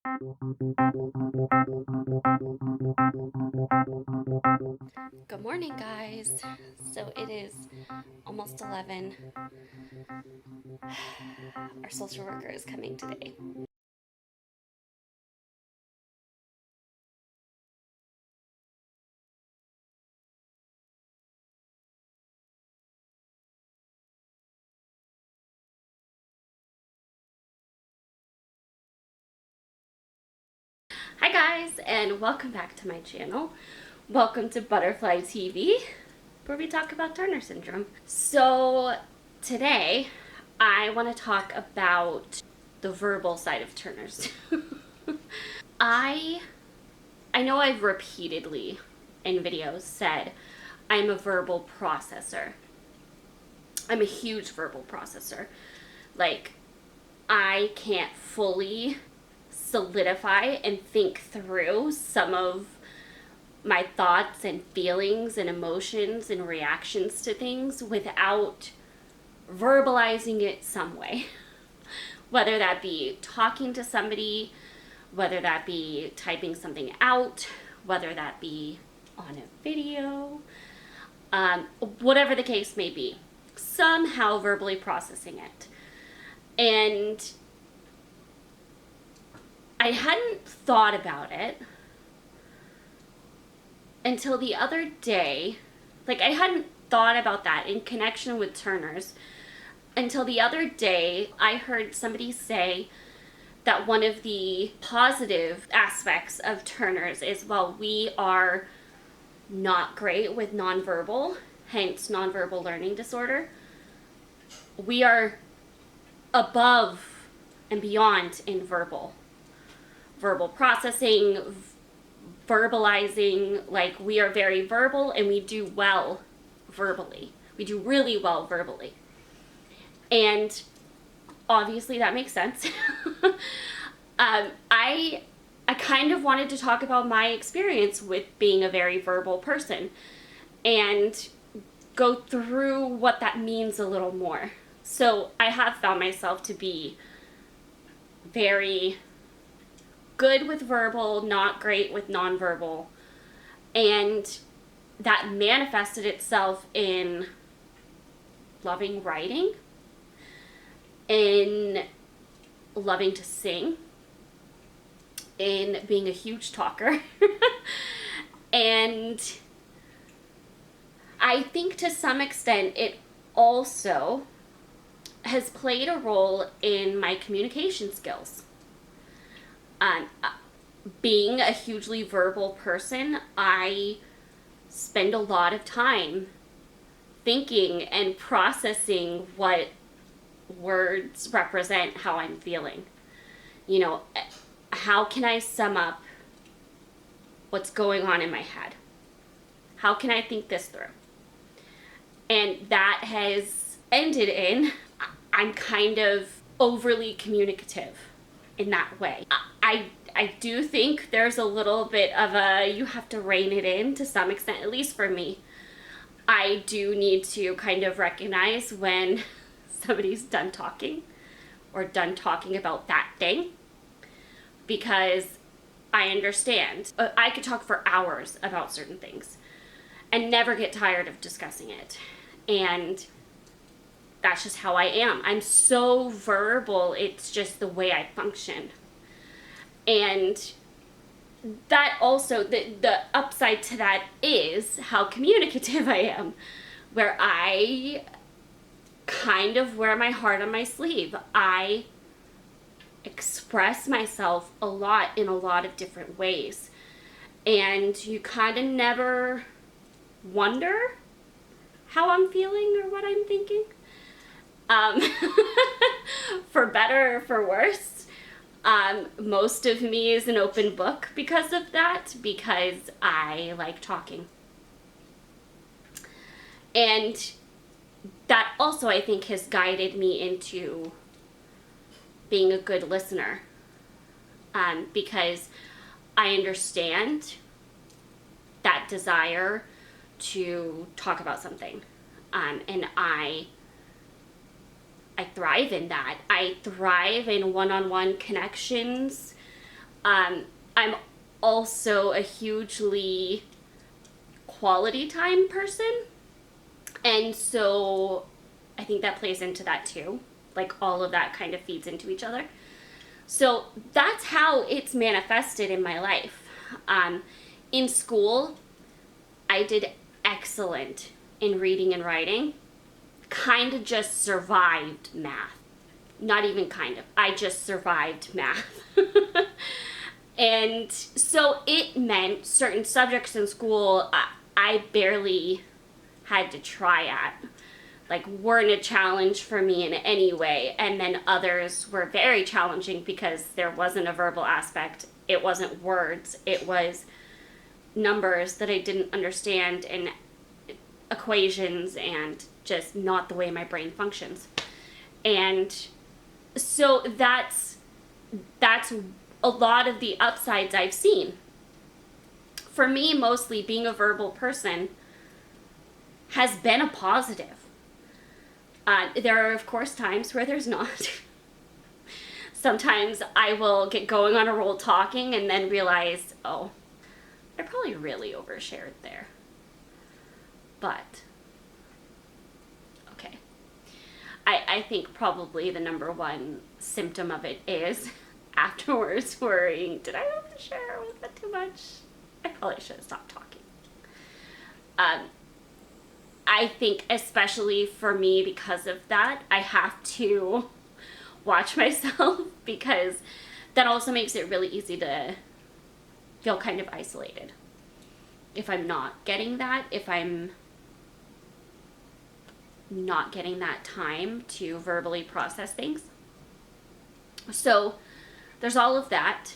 Good morning, guys. So it is almost 11. Our social worker is coming today. Hi, guys, and welcome back to my channel. Welcome to Butterfly TV, where we talk about Turner syndrome. So today, I want to talk about the verbal side of Turner's. I I know I've repeatedly in videos said I'm a verbal processor. I'm a huge verbal processor. Like, I can't fully solidify and think through some of my thoughts and feelings and emotions and reactions to things without verbalizing it some way. Whether that be talking to somebody, whether that be typing something out, whether that be on a video, whatever the case may be, somehow verbally processing it. And I hadn't thought about it until the other day. Like, I hadn't thought about that in connection with Turner's until the other day. I heard somebody say that one of the positive aspects of Turner's is, well, we are not great with nonverbal, hence nonverbal learning disorder. We are above and beyond in verbal processing, verbalizing. Like, we are very verbal and we do well verbally. We do really well verbally. And obviously that makes sense. I kind of wanted to talk about my experience with being a very verbal person and go through what that means a little more. So I have found myself to be very good with verbal, not great with nonverbal. And that manifested itself in loving writing, in loving to sing, in being a huge talker. And I think to some extent it also has played a role in my communication skills. Um, Being a hugely verbal person, I spend a lot of time thinking and processing what words represent how I'm feeling. You know, how can I sum up what's going on in my head? How can I think this through? And that has ended in I'm kind of overly communicative in that way. I do think there's a little bit of a, you have to rein it in to some extent, at least for me. I do need to kind of recognize when somebody's done talking or done talking about that thing, because I understand. I could talk for hours about certain things and never get tired of discussing it. And that's just how I am. I'm so verbal, it's just the way I function. And that also, the upside to that is how communicative I am, where I kind of wear my heart on my sleeve. I express myself a lot in a lot of different ways. And you kind of never wonder how I'm feeling or what I'm thinking. Um, for better or for worse. Most of me is an open book because of that, because I like talking. And that also, I think, has guided me into being a good listener, because I understand that desire to talk about something, and I thrive in that. I thrive in one-on-one connections. I'm also a hugely quality time person. And so I think that plays into that too. Like all of that kind of feeds into each other. So that's how it's manifested in my life. In school, I did excellent in reading and writing. Kind of just survived math. Not even kind of. I just survived math. And so it meant certain subjects in school I barely had to try at. Like, weren't a challenge for me in any way. And then others were very challenging because there wasn't a verbal aspect. It wasn't words. It was numbers that I didn't understand and equations and just not the way my brain functions. And so that's a lot of the upsides I've seen. For me, mostly being a verbal person has been a positive. There are, of course, times where there's not. Sometimes I will get going on a roll talking and then realize, oh, I probably really overshared there. But, okay. I think probably the number one symptom of it is afterwards worrying, did I overshare? Was that too much? I probably should have stopped talking. I think especially for me, because of that, I have to watch myself, because that also makes it really easy to feel kind of isolated. If I'm not getting that, if I'm not getting that time to verbally process things. So there's all of that.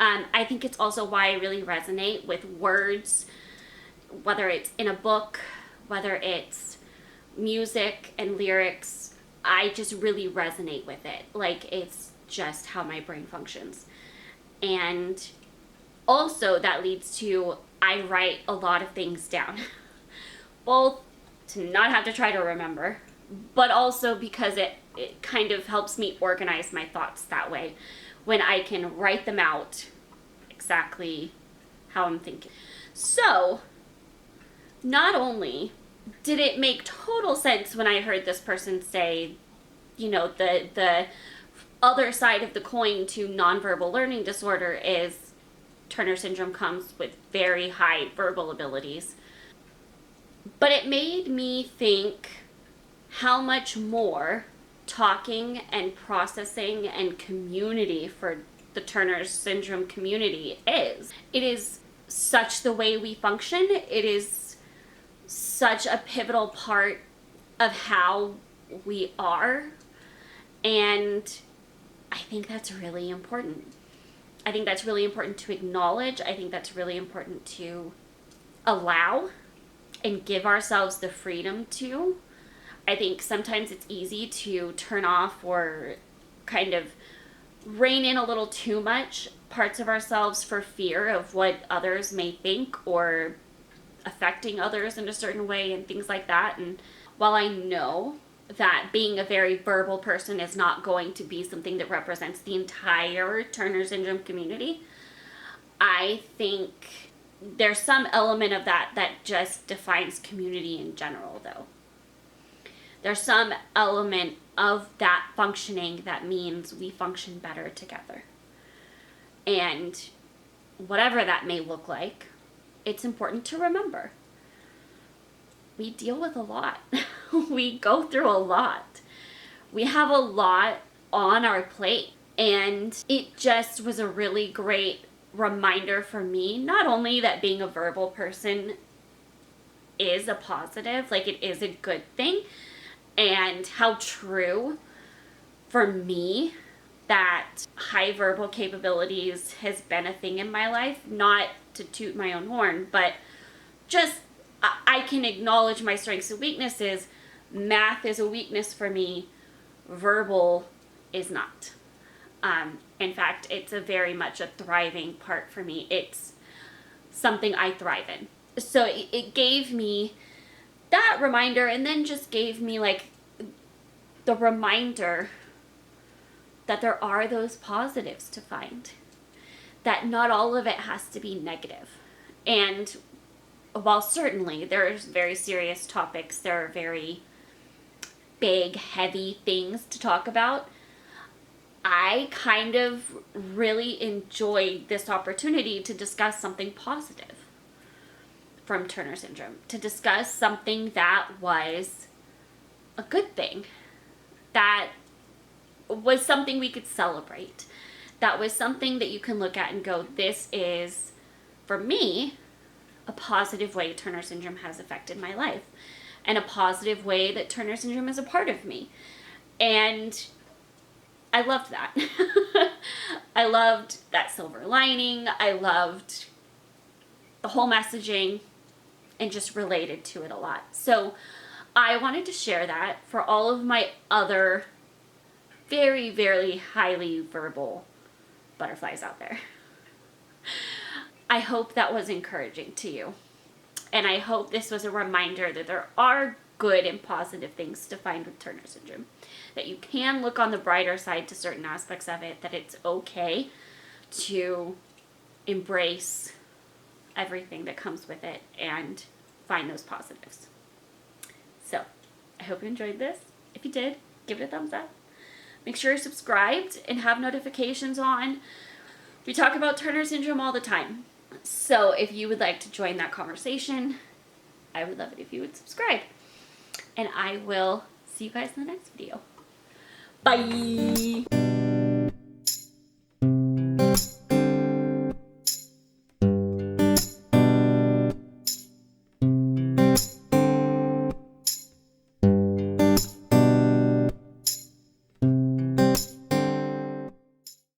I think it's also why I really resonate with words, whether it's in a book, whether it's music and lyrics. I just really resonate with it. Like, it's just how my brain functions. And also that leads to, I write a lot of things down. Both to not have to try to remember, but also because it kind of helps me organize my thoughts that way, when I can write them out exactly how I'm thinking. So, not only did it make total sense when I heard this person say, you know, the other side of the coin to nonverbal learning disorder is Turner syndrome comes with very high verbal abilities. But it made me think how much more talking and processing and community for the Turner syndrome community is. It is such the way we function. It is such a pivotal part of how we are. And I think that's really important. I think that's really important to acknowledge. I think that's really important to allow and give ourselves the freedom to. I think sometimes it's easy to turn off or kind of rein in a little too much parts of ourselves for fear of what others may think or affecting others in a certain way and things like that. And while I know that being a very verbal person is not going to be something that represents the entire Turner syndrome community, I think there's some element of that just defines community in general, though. There's some element of that functioning that means we function better together. And whatever that may look like, it's important to remember. We deal with a lot. We go through a lot. We have a lot on our plate. And it just was a really great reminder for me, not only that being a verbal person is a positive, like it is a good thing, and how true for me that high verbal capabilities has been a thing in my life. Not to toot my own horn, but just I can acknowledge my strengths and weaknesses. Math is a weakness for me. Verbal is not. In fact, it's a very much a thriving part for me. It's something I thrive in. So it gave me that reminder, and then just gave me like the reminder that there are those positives to find. that not all of it has to be negative. And while certainly there's very serious topics, there are very big, heavy things to talk about, I kind of really enjoyed this opportunity to discuss something positive from Turner syndrome, to discuss something that was a good thing, that was something we could celebrate, that was something that you can look at and go, this is, for me, a positive way Turner syndrome has affected my life, and a positive way that Turner syndrome is a part of me. And I loved that. I loved that silver lining. I loved the whole messaging and just related to it a lot. So I wanted to share that for all of my other very, very highly verbal butterflies out there. I hope that was encouraging to you. And I hope this was a reminder that there are good and positive things to find with Turner syndrome. That you can look on the brighter side to certain aspects of it, that it's okay to embrace everything that comes with it and find those positives. So, I hope you enjoyed this. If you did, give it a thumbs up. Make sure you're subscribed and have notifications on. We talk about Turner syndrome all the time. So if you would like to join that conversation, I would love it if you would subscribe. And I will see you guys in the next video. Bye!